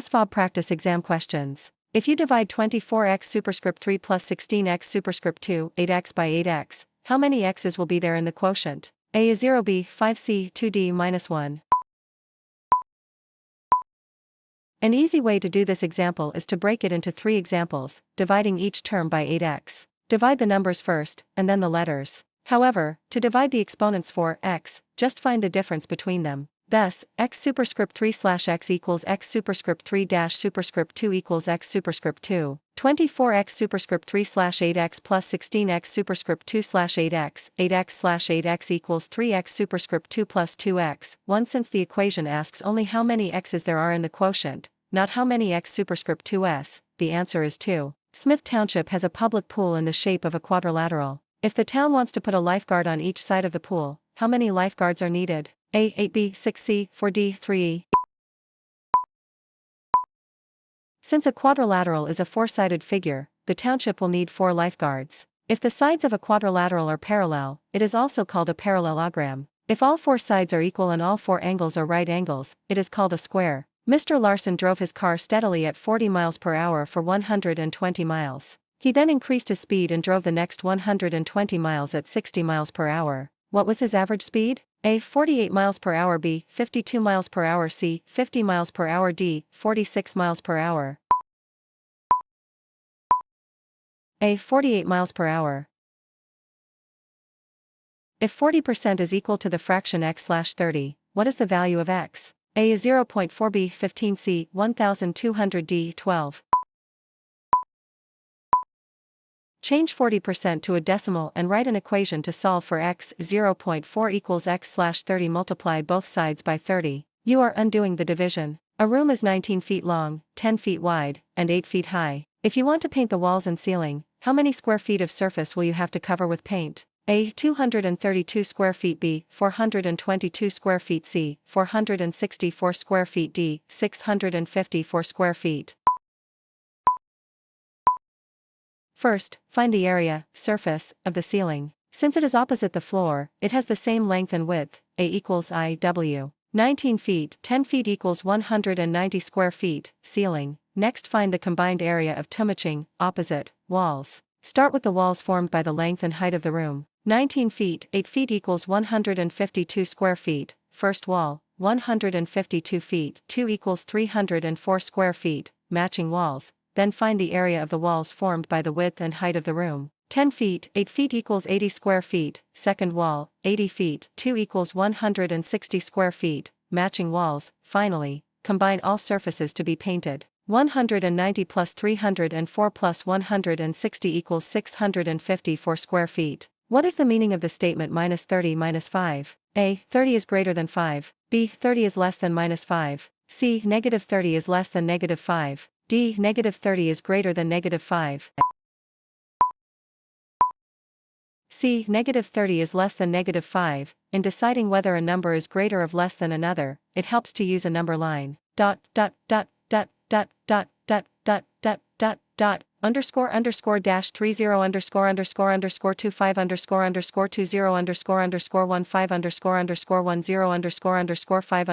ASVAB practice exam questions. If you divide 24x superscript 3 plus 16x superscript 2, 8x by 8x, how many x's will be there in the quotient? A is 0, B, 5c, 2d minus 1. An easy way to do this example is to break it into 3 examples, dividing each term by 8x. Divide the numbers first, and then the letters. However, to divide the exponents for x, just find the difference between them. Thus, x superscript 3 slash x equals x superscript 3 dash superscript 2 equals x superscript 2. 24x superscript 3 slash 8x plus 16x superscript 2 slash 8x, 8x slash 8x equals 3x superscript 2 plus 2x. 1. Since the equation asks only how many x's there are in the quotient, not how many x superscript 2s, the answer is 2. Smith Township has a public pool in the shape of a quadrilateral. If the town wants to put a lifeguard on each side of the pool, how many lifeguards are needed? A, 8B, 6C, 4D, 3E. Since a quadrilateral is a 4-sided figure, the township will need 4 lifeguards. If the sides of a quadrilateral are parallel, it is also called a parallelogram. If all 4 sides are equal and all 4 angles are right angles, it is called a square. Mr. Larson drove his car steadily at 40 miles per hour for 120 miles. He then increased his speed and drove the next 120 miles at 60 miles per hour. What was his average speed? A, 48 miles per hour, B, 52 miles per hour, C, 50 miles per hour, D, 46 miles per hour. A, 48 miles per hour. If 40% is equal to the fraction x slash 30, what is the value of x? A is 0.4, B, 15, C, 1200, D, 12. Change 40% to a decimal and write an equation to solve for x. 0.4 equals x slash 30. Multiply both sides by 30. You are undoing the division. A room is 19 feet long, 10 feet wide, and 8 feet high. If you want to paint the walls and ceiling, how many square feet of surface will you have to cover with paint? A, 232 square feet, B, 422 square feet, C, 464 square feet, D, 654 square feet. First, find the area, surface, of the ceiling. Since it is opposite the floor, it has the same length and width. A equals IW. 19 feet, 10 feet equals 190 square feet, ceiling. Next find the combined area of two matching, opposite, walls. Start with the walls formed by the length and height of the room. 19 feet, 8 feet equals 152 square feet, first wall, 152 feet, 2 equals 304 square feet, matching walls. Then find the area of the walls formed by the width and height of the room. 10 feet, 8 feet equals 80 square feet, second wall, 80 feet, 2 equals 160 square feet, matching walls. Finally, combine all surfaces to be painted. 190 plus 304 plus 160 equals 654 square feet. What is the meaning of the statement minus 30 minus 5? A, 30 is greater than 5, B, 30 is less than minus 5, C, negative 30 is less than negative 5. D, negative 30 is greater than negative 5. C, negative 30 is less than negative 5. In deciding whether a number is greater or less than another, it helps to use a number line. Underscore dash 30 underscore 25 underscore 20 underscore 15 underscore 10 underscore 5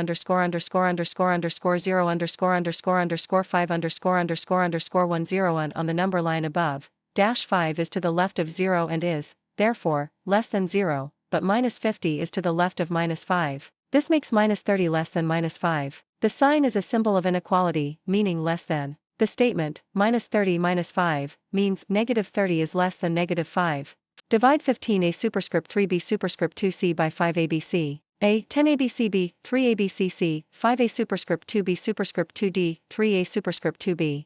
underscore 10 on the number line above. Dash 5 is to the left of 0 and is, therefore, less than 0, but minus 50 is to the left of minus 5. This makes minus 30 less than minus 5. The sign is a symbol of inequality, meaning less than. The statement, minus 30 minus 5, means negative 30 is less than negative 5. Divide 15a superscript 3b superscript 2c by 5abc. A, 10abcb, 3abcc, 5a superscript 2b superscript 2d, 3a superscript 2b.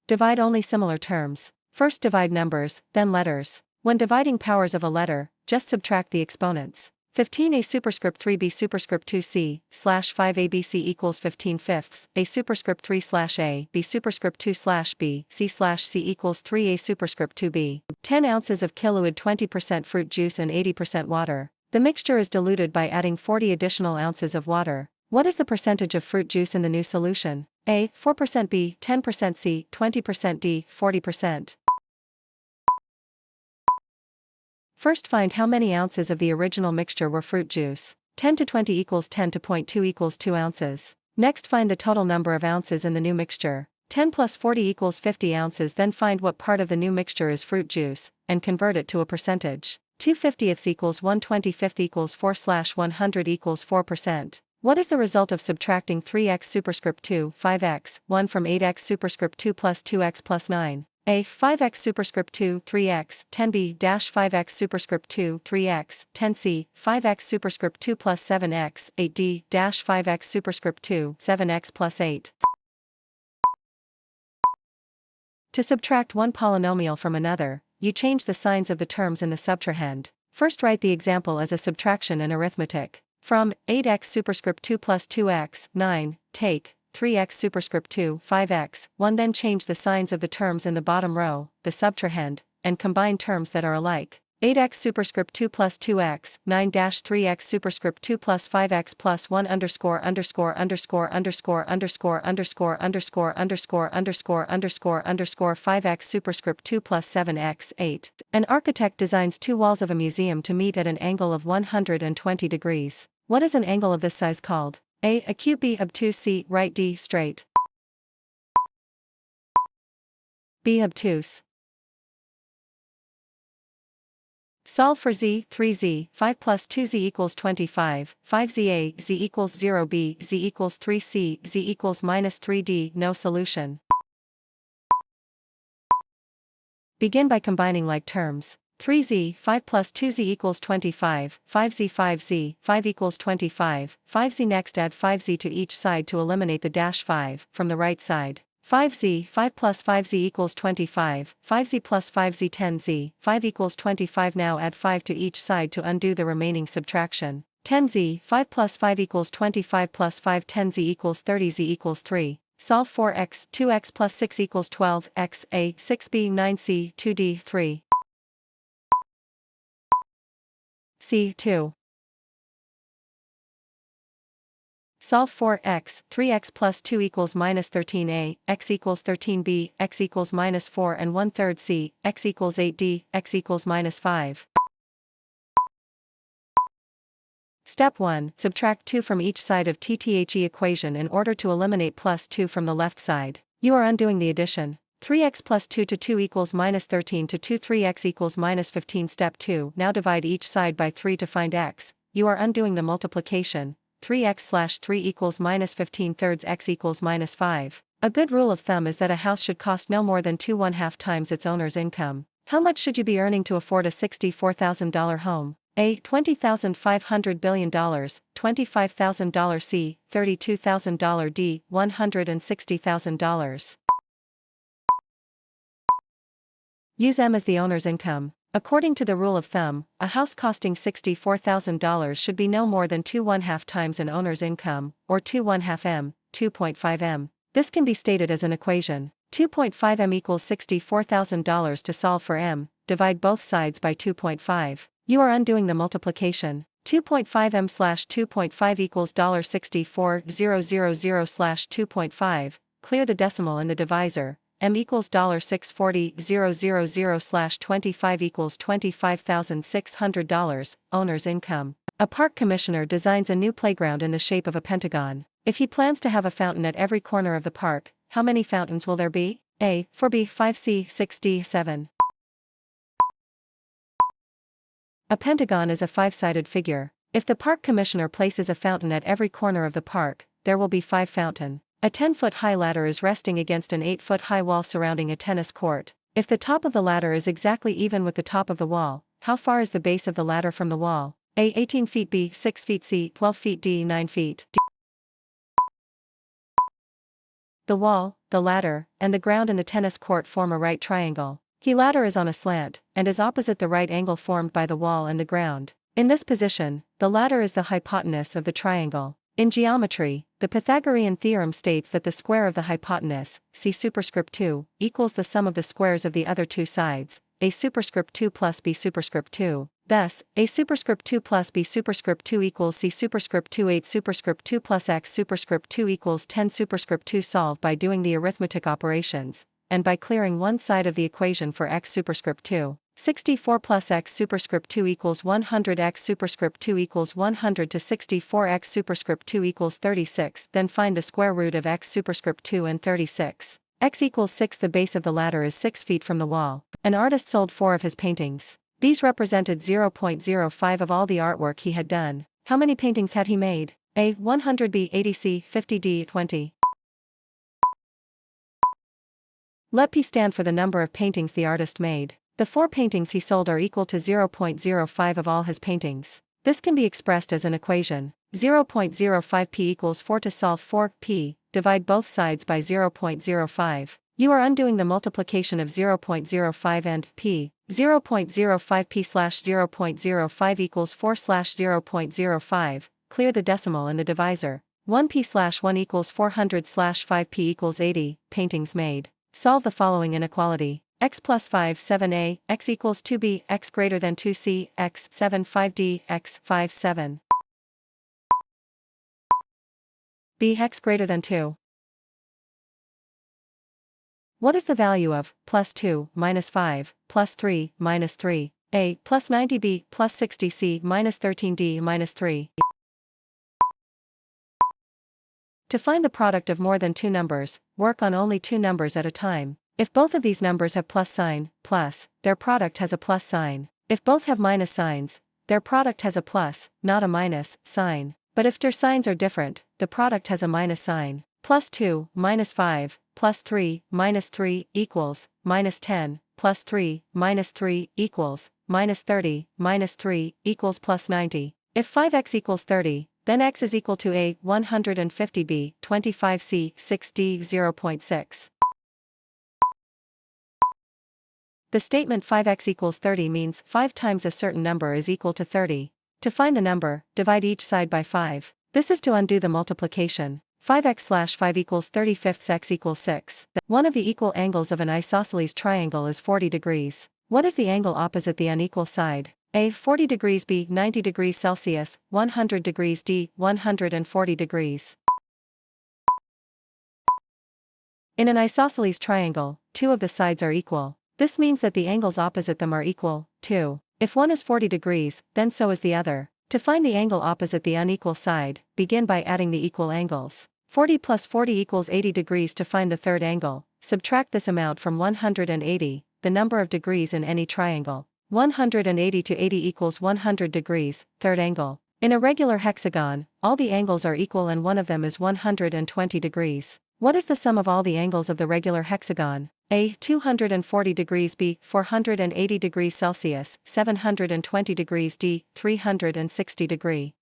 Divide only similar terms. First divide numbers, then letters. When dividing powers of a letter, just subtract the exponents. 15a superscript 3b superscript 2c slash 5abc equals 15 fifths. A superscript 3 slash a b superscript 2 slash b c slash c equals 3a superscript 2b. 10 ounces of kiloid 20% fruit juice and 80% water. The mixture is diluted by adding 40 additional ounces of water. What is the percentage of fruit juice in the new solution? A, 4%, B, 10%, C, 20%, D, 40%. First find how many ounces of the original mixture were fruit juice. 10 to 20 equals 10 to 0.2 equals 2 ounces. Next find the total number of ounces in the new mixture. 10 plus 40 equals 50 ounces. Then find what part of the new mixture is fruit juice, and convert it to a percentage. 2/50ths equals 1/25 equals 4/100 equals 4%. What is the result of subtracting 3x superscript 2, 5x, 1 from 8x superscript 2 plus 2x plus 9? A. 5x superscript 2, 3x, 10b, 5x superscript 2, 3x, 10c, 5x superscript 2 plus 7x, 8d, 5x superscript 2, 7x plus 8. To subtract one polynomial from another, you change the signs of the terms in the subtrahend. First write the example as a subtraction in arithmetic. From 8x superscript 2 plus 2x, 9, take 3x superscript 2, 5x, 1. Then change the signs of the terms in the bottom row, the subtrahend, and combine terms that are alike. 8x superscript 2 plus 2x, 9-3x superscript 2 plus 5x plus 1 underscore underscore underscore underscore underscore underscore underscore underscore underscore underscore underscore 5x superscript 2 plus 7x, 8. An architect designs two walls of a museum to meet at an angle of 120 degrees. What is an angle of this size called? A. Acute. B. Obtuse. C. Right. D. Straight. B. Obtuse. Solve for z, 3z, 5 plus 2z equals 25, 5za, z equals 0b, z equals 3c, z equals minus 3d. No solution. Begin by combining like terms. 3z, 5 plus 2z equals 25, 5z, 5z, 5 equals 25, 5z. Next add 5z to each side to eliminate the dash 5 from the right side. 5z, 5 plus 5z equals 25, 5z plus 5z, 10z, 5 equals 25. Now add 5 to each side to undo the remaining subtraction. 10z, 5 plus 5 equals 25 plus 5, 10z equals 30z equals 3. Solve for x, 2x plus 6 equals 12, x, a, 6b, 9c, 2d, 3. C, 2. Solve for x, 3x plus 2 equals minus 13a, x equals 13b, x equals minus 4 and 1/3 c, x equals 8d, x equals minus 5. Step 1. Subtract 2 from each side of TTHE equation in order to eliminate plus 2 from the left side. You are undoing the addition. 3x plus 2 to 2 equals minus 13 to 2, 3x equals minus 15. Step 2. Now divide each side by 3 to find x. You are undoing the multiplication. 3x/3 equals minus 15/3, x equals minus 5. A good rule of thumb is that a house should cost no more than 2.5 times its owner's income. How much should you be earning to afford a $64,000 home? A. $20,500 billion, $25,000 C. $32,000 D. $160,000. Use M as the owner's income. According to the rule of thumb, a house costing $64,000 should be no more than 2.5 times an owner's income, or 2.5 M, 2.5 M. This can be stated as an equation. 2.5 M equals $64,000. To solve for M, divide both sides by 2.5. You are undoing the multiplication. 2.5 M/2.5 equals $64,000/2.5. Clear the decimal in the divisor. M equals $640,000/25 equals $25,600. Owner's income. A park commissioner designs a new playground in the shape of a pentagon. If he plans to have a fountain at every corner of the park, how many fountains will there be? A. 4b, 5c, 6d, 7. A pentagon is a five-sided figure. If the park commissioner places a fountain at every corner of the park, there will be 5 fountains. A 10-foot-high ladder is resting against an 8-foot-high wall surrounding a tennis court. If the top of the ladder is exactly even with the top of the wall, how far is the base of the ladder from the wall? A. 18 feet. B. 6 feet. C. 12 feet. D. 9 feet. D. The wall, the ladder, and the ground in the tennis court form a right triangle. The ladder is on a slant, and is opposite the right angle formed by the wall and the ground. In this position, the ladder is the hypotenuse of the triangle. In geometry, the Pythagorean theorem states that the square of the hypotenuse, C superscript 2, equals the sum of the squares of the other two sides, A superscript 2 plus B superscript 2. Thus, A superscript 2 plus B superscript 2 equals C superscript 2. 8 superscript 2 plus X superscript 2 equals 10 superscript 2. Solve by doing the arithmetic operations, and by clearing one side of the equation for X superscript 2. 64 plus x superscript 2 equals 100 x superscript 2 equals 100 to 64 x superscript 2 equals 36. Then find the square root of x superscript 2 and 36. X equals 6. The base of the ladder is 6 feet from the wall. An artist sold 4 of his paintings. These represented 0.05 of all the artwork he had done. How many paintings had he made? A. 100, B. 80, C. 50, D. 20. Let P stand for the number of paintings the artist made. The 4 paintings he sold are equal to 0.05 of all his paintings. This can be expressed as an equation. 0.05 P equals 4. To solve for P, divide both sides by 0.05. You are undoing the multiplication of 0.05 and P. 0.05 P slash 0.05 equals 4 slash 0.05. Clear the decimal in the divisor. 1 P slash 1 equals 400 slash 5 P equals 80. Paintings made. Solve the following inequality. X plus 5 7a, x equals 2b, x greater than 2c, x 7 5d, x 5 7. B x greater than 2. What is the value of plus 2 minus 5 plus 3 minus 3? A plus 90b plus 60c minus 13d minus 3. To find the product of more than two numbers, work on only two numbers at a time. If both of these numbers have plus sign, plus, their product has a plus sign. If both have minus signs, their product has a plus, not a minus, sign. But if their signs are different, the product has a minus sign. Plus 2, minus 5, plus 3, minus 3, equals, minus 10, plus 3, minus 3, equals, minus 30, minus 3, equals plus 90. If 5x equals 30, then x is equal to A, 150b, 25c, 6d, 0.6. The statement 5x equals 30 means 5 times a certain number is equal to 30. To find the number, divide each side by 5. This is to undo the multiplication. 5x slash 5 equals 35 x equals 6. One of the equal angles of an isosceles triangle is 40 degrees. What is the angle opposite the unequal side? A. 40 degrees, B. 90 degrees Celsius, 100 degrees, D. 140 degrees. In an isosceles triangle, two of the sides are equal. This means that the angles opposite them are equal, too. If one is 40 degrees, then so is the other. To find the angle opposite the unequal side, begin by adding the equal angles. 40 plus 40 equals 80 degrees. To find the third angle, subtract this amount from 180, the number of degrees in any triangle. 180 to 80 equals 100 degrees, third angle. In a regular hexagon, all the angles are equal and one of them is 120 degrees. What is the sum of all the angles of the regular hexagon? A. 240 degrees, B. 480 degrees Celsius, 720 degrees, D. 360 degree.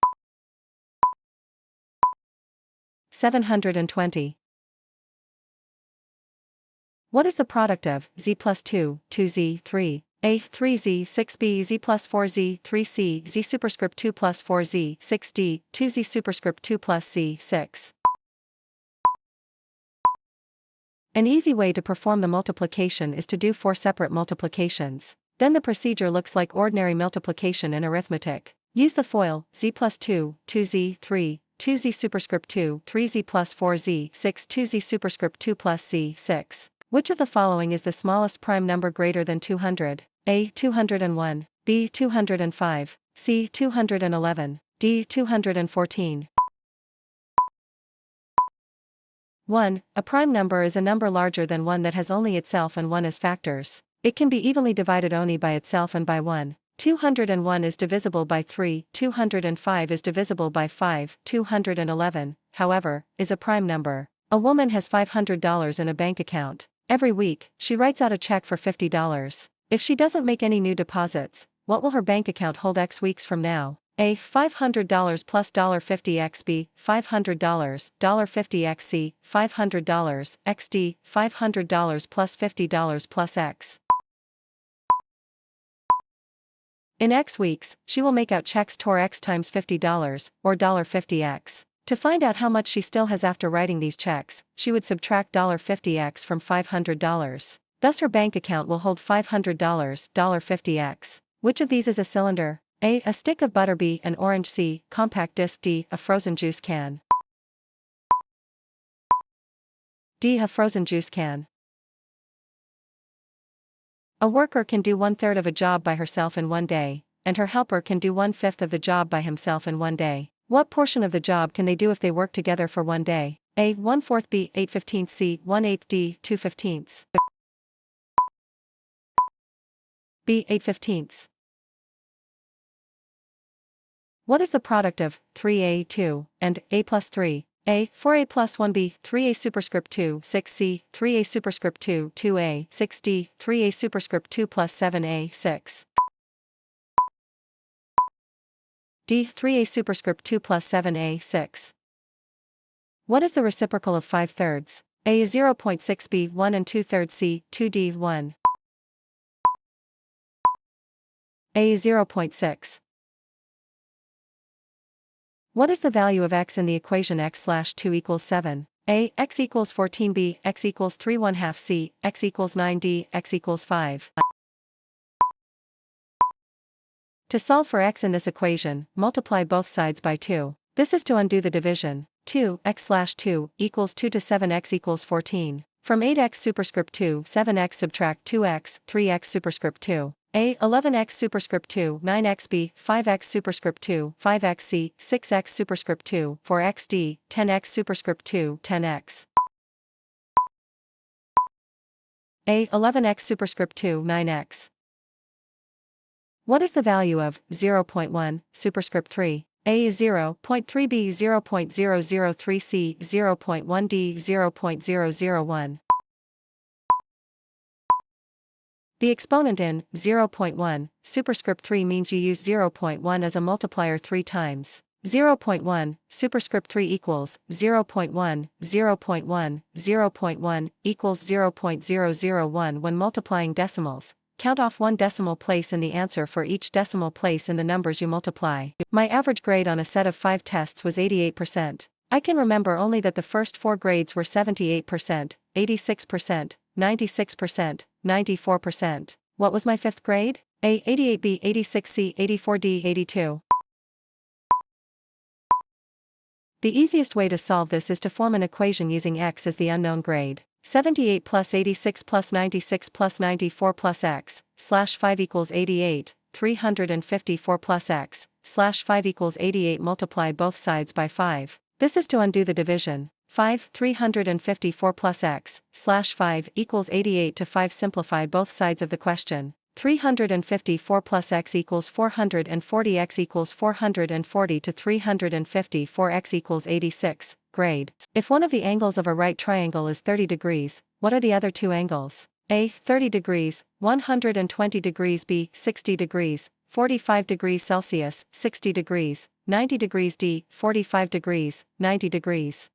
720. What is the product of z plus 2, 2z, 3? A. 3z, 6b, z plus 4z, 3c, z superscript 2 plus 4z, 6d, 2z superscript 2 plus c, 6. An easy way to perform the multiplication is to do 4 separate multiplications. Then the procedure looks like ordinary multiplication in arithmetic. Use the FOIL, z plus 2, 2z, 3, 2z superscript 2, 3z plus 4z, 6, 2z superscript 2 plus c, 6. Which of the following is the smallest prime number greater than 200? A. 201, B. 205, C. 211, D. 214. 1. A prime number is a number larger than 1 that has only itself and 1 as factors. It can be evenly divided only by itself and by 1. 201 is divisible by 3, 205 is divisible by 5, 211, however, is a prime number. A woman has $500 in a bank account. Every week, she writes out a check for $50. If she doesn't make any new deposits, what will her bank account hold X weeks from now? A. $500 plus $50 x, B. $500, $50 x, C. $500, XD. $500 plus $50 plus X. In X weeks, she will make out checks to X times $50, or $50x. To find out how much she still has after writing these checks, she would subtract $50x from $500. Thus her bank account will hold $500, $50x. Which of these is a cylinder? A. A stick of butter, B. An orange, C. Compact disc, D. A frozen juice can. D. A frozen juice can. A worker can do 1/3 of a job by herself in one day, and her helper can do 1/5 of the job by himself in one day. What portion of the job can they do if they work together for one day? A. 1/4, B. 8/15, C. 1/8, D. 2/15. B. 8/15. What is the product of 3a 2 and a plus 3? A. 4a plus 1b, 3a superscript 2, 6c, 3a superscript 2, 2a, 6d, 3a superscript 2 plus 7a, 6. D. 3a superscript 2 plus 7a, 6. What is the reciprocal of 5/3? A is 0.6, B 1 and 2/3, C 2d 1. A is 0.6. What is the value of x in the equation x/2 equals 7? A. X equals 14, B. X equals 3 1/2, C. X equals 9, D. X equals 5. To solve for x in this equation, multiply both sides by 2. This is to undo the division. 2 x/2 equals 2 to 7x equals 14. From 8x superscript 2 7x subtract 2x 3x superscript 2. A. 11x superscript 2 9x, B. 5x superscript 2 5x, C. 6x superscript 2 4x, D. 10x superscript 2 10x. A. 11x superscript 2 9x. What is the value of 0.1 superscript 3? A is 0.3, B 0.003, C 0.1, D 0.001. The exponent in 0.1 superscript 3 means you use 0.1 as a multiplier 3 times. 0.1 superscript 3 equals 0.1, 0.1, 0.1 equals 0.001 when multiplying decimals. Count off one decimal place in the answer for each decimal place in the numbers you multiply. My average grade on a set of 5 tests was 88%. I can remember only that the first 4 grades were 78%, 86%, 96%, 94%. What was my 5th grade? A. 88, B. 86, C. 84, D. 82. The easiest way to solve this is to form an equation using x as the unknown grade. 78 plus 86 plus 96 plus 94 plus x, /5 equals 88, 354 plus x, /5 equals 88. Multiply both sides by 5. This is to undo the division. 5 354 plus x, /5 equals 88 to 5. Simplify both sides of the question. 354 plus x equals 440, x equals 440 to 354, x equals 86, grade. If one of the angles of a right triangle is 30 degrees, what are the other two angles? A. 30 degrees, 120 degrees, B. 60 degrees, 45 degrees Celsius, 60 degrees, 90 degrees, D. 45 degrees, 90 degrees.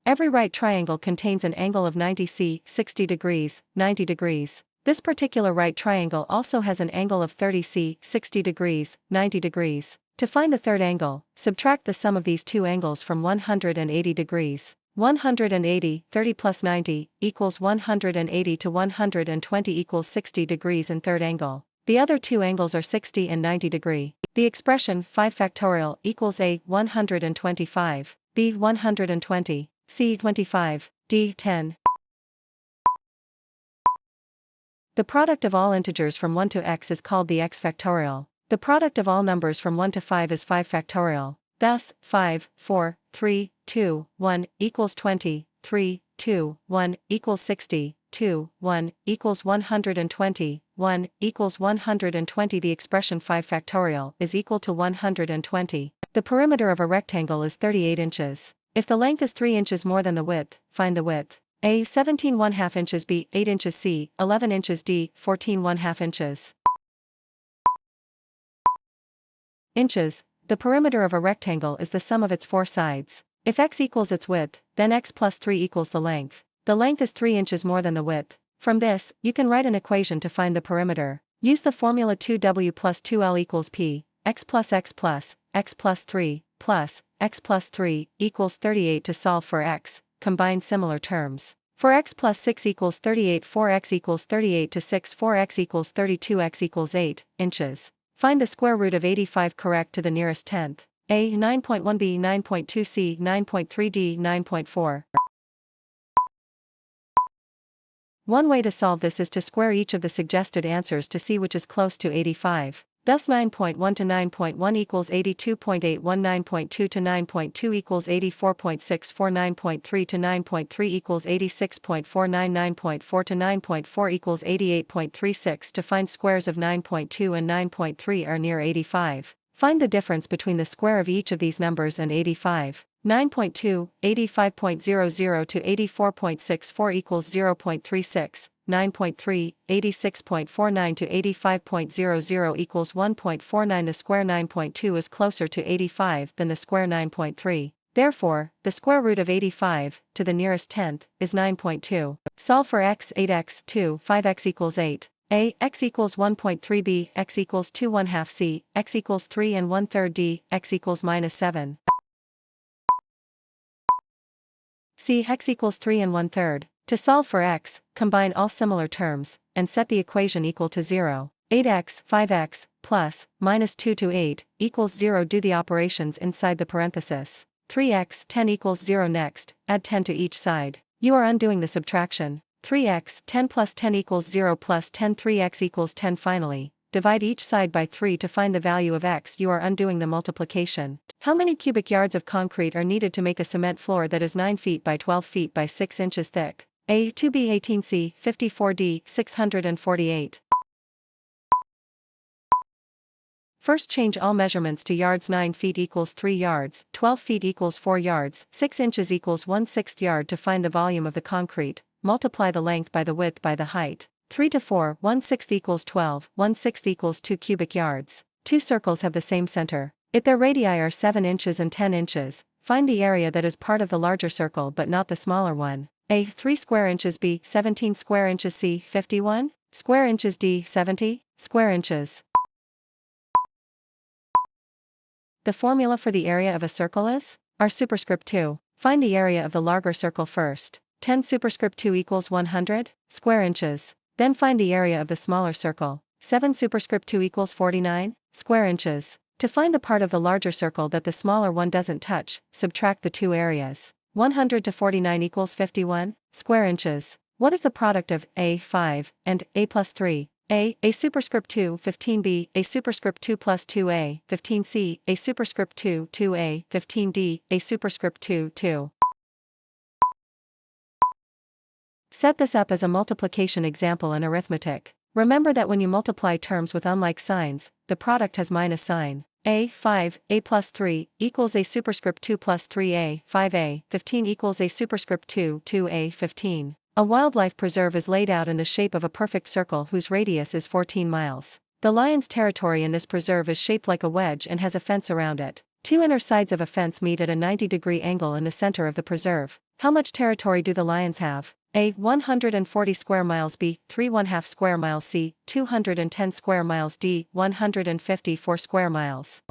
Every right triangle contains an angle of 90 C, 60 degrees, 90 degrees. This particular right triangle also has an angle of 30 C, 60 degrees, 90 degrees. To find the third angle, subtract the sum of these two angles from 180 degrees. 180, 30 plus 90, equals 180 to 120 equals 60 degrees in third angle. The other two angles are 60 and 90 degree. The expression 5 factorial equals A. 125, B. 120, C. 25, D. 10. The product of all integers from 1 to x is called the x factorial. The product of all numbers from 1 to 5 is 5 factorial. Thus, 5, 4, 3, 2, 1 equals 20, 3, 2, 1 equals 60, 2, 1 equals 120, 1 equals 120. The expression 5 factorial is equal to 120. The perimeter of a rectangle is 38 inches. If the length is 3 inches more than the width, find the width. A. 17 1/2 inches, B. 8 inches, C. 11 inches, D. 14 1/2 inches. Inches. The perimeter of a rectangle is the sum of its 4 sides. If x equals its width, then x plus 3 equals the length. The length is 3 inches more than the width. From this, you can write an equation to find the perimeter. Use the formula 2w plus 2l equals p, x plus 3, plus, x plus 3, equals 38 to solve for x, combine similar terms. For x plus 6 equals 38, 4x equals 38 to 6, 4x equals 32, x equals 8 inches. Find the square root of 85 correct to the nearest tenth. A. 9.1, B. 9.2, C. 9.3, D. 9.4. One way to solve this is to square each of the suggested answers to see which is close to 85. Thus 9.1 to 9.1 equals 82.81, 9.2 to 9.2 equals 84.64, 9.3 to 9.3 equals 86.49, 9.4 to 9.4 equals 88.36. To find squares of 9.2 and 9.3 are near 85. Find the difference between the square of each of these numbers and 85. 9.2, 85.00 to 84.64 equals 0.36. 9.3, 86.49 to 85.00 equals 1.49. The square 9.2 is closer to 85 than the square 9.3. Therefore, the square root of 85, to the nearest tenth, is 9.2. Solve for x, 8x, 2, 5x equals 8. A, x equals 1.3, b, x equals 2 1/2, c, x equals 3 1/3, d, x equals -7. C, x equals 3 1/3. To solve for x, combine all similar terms, and set the equation equal to 0. 8x, 5x, plus, -2 to 8, equals 0. Do the operations inside the parenthesis. 3x, 10 equals 0. Next, add 10 to each side. You are undoing the subtraction. 3x, 10 plus 10 equals 0 plus 10, 3x equals 10. Finally, divide each side by 3 to find the value of x. You are undoing the multiplication. How many cubic yards of concrete are needed to make a cement floor that is 9 feet by 12 feet by 6 inches thick? A, 2b, 18c, 54d, 648. First change all measurements to yards. 9 feet equals 3 yards, 12 feet equals 4 yards, 6 inches equals 1/6 yard. To find the volume of the concrete, multiply the length by the width by the height. 3 to 4, 1/6 equals 12, 1/6 equals 2 cubic yards. Two circles have the same center. If their radii are 7 inches and 10 inches, find the area that is part of the larger circle but not the smaller one. A, 3 square inches, b, 17 square inches, c, 51 square inches, d, 70 square inches. The formula for the area of a circle is R superscript 2. Find the area of the larger circle first. 10 superscript 2 equals 100 square inches. Then find the area of the smaller circle. 7 superscript 2 equals 49 square inches. To find the part of the larger circle that the smaller one doesn't touch, subtract the two areas. 100 to 49 equals 51 square inches. What is the product of a, 5, and a plus 3? A superscript 2, 15b, a superscript 2 plus 2a, 15c, a superscript 2, 2a, 15d, a superscript 2, 2. Set this up as a multiplication example in arithmetic. Remember that when you multiply terms with unlike signs, the product has minus sign. A, 5, a plus 3, equals a superscript 2 plus 3a, 5a, 15 equals a superscript 2, 2a, 15. A wildlife preserve is laid out in the shape of a perfect circle whose radius is 14 miles. The lion's territory in this preserve is shaped like a wedge and has a fence around it. Two inner sides of a fence meet at a 90-degree angle in the center of the preserve. How much territory do the lions have? A, 140 square miles, b, 3 1/2 square miles, c, 210 square miles, d, 154 square miles.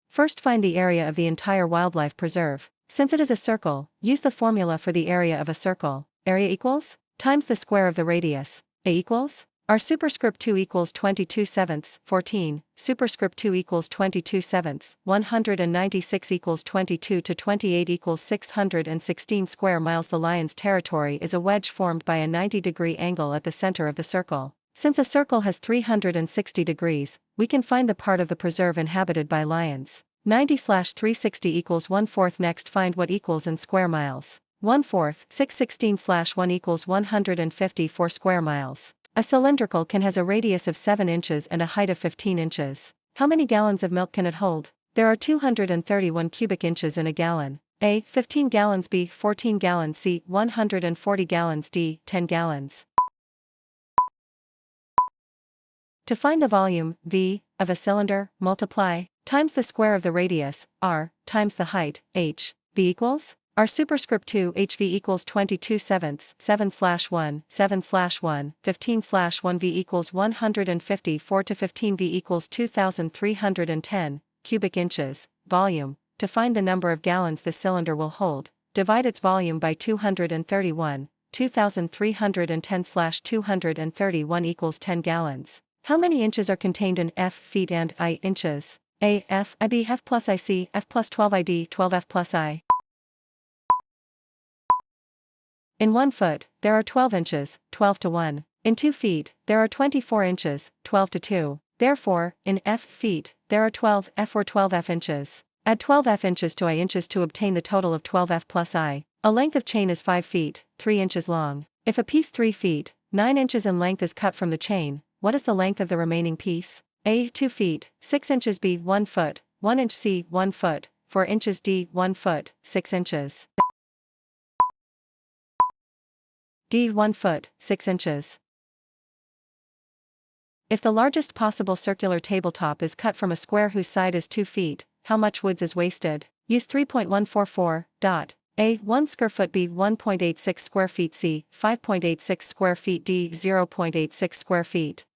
First find the area of the entire wildlife preserve. Since it is a circle, use the formula for the area of a circle. Area equals times the square of the radius. A equals R superscript 2 equals 22/7, 14, superscript 2 equals 22/7, 196 equals 22 to 28 equals 616 square miles. The lion's territory is a wedge formed by a 90-degree angle at the center of the circle. Since a circle has 360 degrees, we can find the part of the preserve inhabited by lions. 90/360 equals 1/4. Next find what equals in square miles. 1/4, 616/1 equals 154 square miles. A cylindrical can has a radius of 7 inches and a height of 15 inches. How many gallons of milk can it hold? There are 231 cubic inches in a gallon. A, 15 gallons, b, 14 gallons, c, 140 gallons, d, 10 gallons. To find the volume, v, of a cylinder, multiply times the square of the radius, r, times the height, h. V equals R superscript 2 HV equals 22/7, 7/1, 7/1, 15/1. V equals 154 to 15. V equals 2310 cubic inches. Volume. To find the number of gallons the cylinder will hold, divide its volume by 231. 2310/231 equals 10 gallons. How many inches are contained in f feet and I inches? A, f, I, b, f plus I, c, f plus 12 I, d, 12 f plus I. In 1 foot, there are 12 inches, 12 to 1. In 2 feet, there are 24 inches, 12 to 2. Therefore, in f feet, there are 12 f or 12 f inches. Add 12 f inches to I inches to obtain the total of 12 f plus I. A length of chain is 5 feet, 3 inches long. If a piece 3 feet, 9 inches in length is cut from the chain, what is the length of the remaining piece? A. 2 feet, 6 inches. B. 1 foot, 1 inch. C. 1 foot, 4 inches. D. 1 foot, 6 inches. D. 1 foot, 6 inches. If the largest possible circular tabletop is cut from a square whose side is 2 feet, how much wood is wasted? Use 3.144. A. 1 square foot. B. 1.86 square feet. C. 5.86 square feet. D. 0.86 square feet.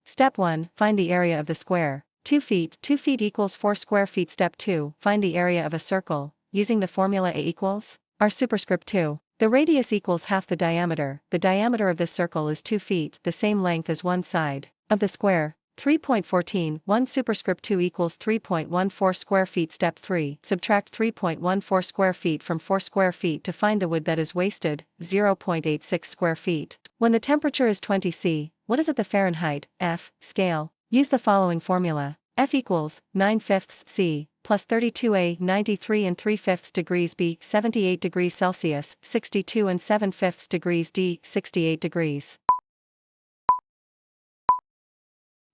Step 1. Find the area of the square. 2 feet. 2 feet equals 4 square feet. Step 2. Find the area of a circle, using the formula A equals R superscript 2. The radius equals half the diameter. The diameter of this circle is 2 feet, the same length as one side of the square. 3.14. 1 superscript 2 equals 3.14 square feet. Step 3. Subtract 3.14 square feet from 4 square feet to find the wood that is wasted, 0.86 square feet. When the temperature is 20 C, what is at the Fahrenheit, F, scale? Use the following formula. F equals 9/5 C, plus 32 A, 93 and 3/5 degrees. B, 78 degrees Celsius, 62 and 7/5 degrees. D, 68 degrees.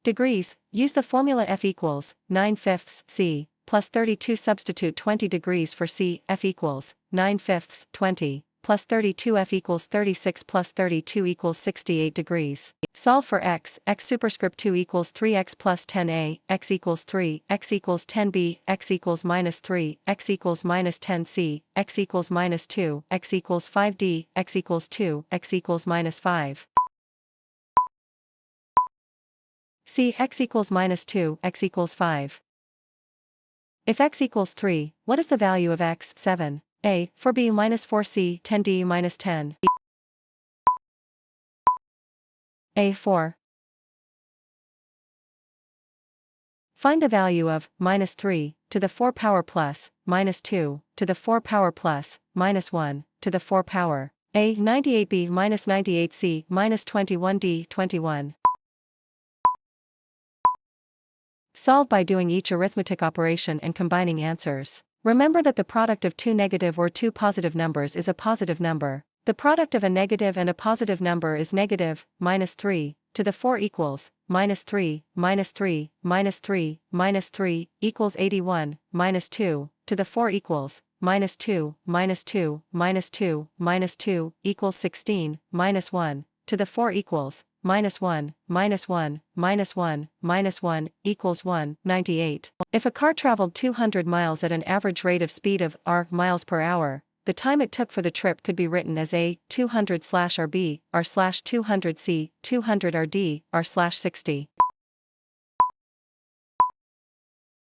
Degrees, use the formula F equals 9/5 C, plus 32. Substitute 20 degrees for C. F equals 9/5 20, plus 32. F equals 36 plus 32 equals 68 degrees. Solve for x. X superscript 2 equals 3x plus 10a, x equals 3, x equals 10b, x equals minus 3, x equals minus 10c, x equals minus 2, x equals 5d, x equals 2, x equals minus 5. C. X equals minus 2, x equals 5. If x equals 3, what is the value of x? 7. A. 4b minus 4c, 10d minus 10. A. 4. Find the value of minus 3 to the 4 power plus minus 2 to the 4 power plus minus 1 to the 4 power. A. 98b minus 98c minus 21d 21. Solve by doing each arithmetic operation and combining answers. Remember that the product of two negative or two positive numbers is a positive number. The product of a negative and a positive number is negative, minus 3, to the 4 equals, minus 3, minus 3, minus 3, minus 3, equals 81, minus 2, to the 4 equals, minus 2, minus 2, minus 2, minus 2, equals 16, minus 1, to the 4 equals, minus 1, minus 1, minus 1, minus 1, equals 1, 98. If a car traveled 200 miles at an average rate of speed of r miles per hour, the time it took for the trip could be written as a 200/rb, r/200c, 200rd, r/60.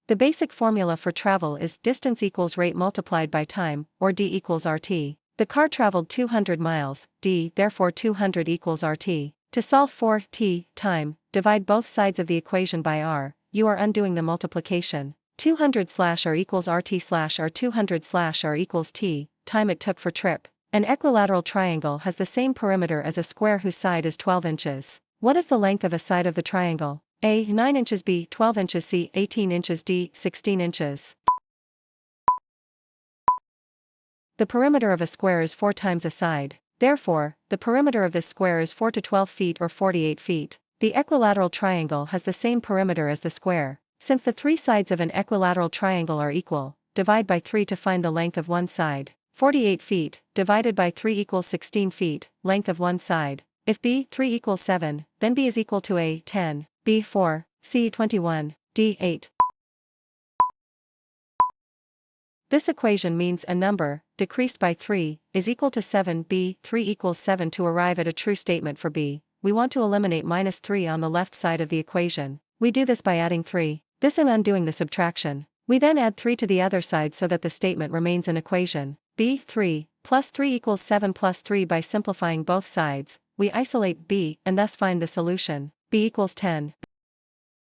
The basic formula for travel is distance equals rate multiplied by time, or d equals rt. The car traveled 200 miles, d therefore 200 equals rt. To solve for t, time, divide both sides of the equation by r, you are undoing the multiplication. 200/r equals rt/r 200/r equals t, time it took for trip. An equilateral triangle has the same perimeter as a square whose side is 12 inches. What is the length of a side of the triangle? A. 9 inches. B. 12 inches. C. 18 inches. D. 16 inches. The perimeter of a square is 4 times a side. Therefore, the perimeter of this square is 4 to 12 feet or 48 feet. The equilateral triangle has the same perimeter as the square. Since the three sides of an equilateral triangle are equal, divide by 3 to find the length of one side. 48 feet, divided by 3 equals 16 feet, length of one side. If B, 3 equals 7, then B is equal to A, 10, B, 4, C, 21, D, 8. This equation means a number, decreased by 3, is equal to 7. B, 3 equals 7. To arrive at a true statement for B, we want to eliminate minus 3 on the left side of the equation. We do this by adding 3. This and undoing the subtraction. We then add 3 to the other side so that the statement remains an equation. B, 3, plus 3 equals 7 plus 3. By simplifying both sides, we isolate B and thus find the solution. B equals 10.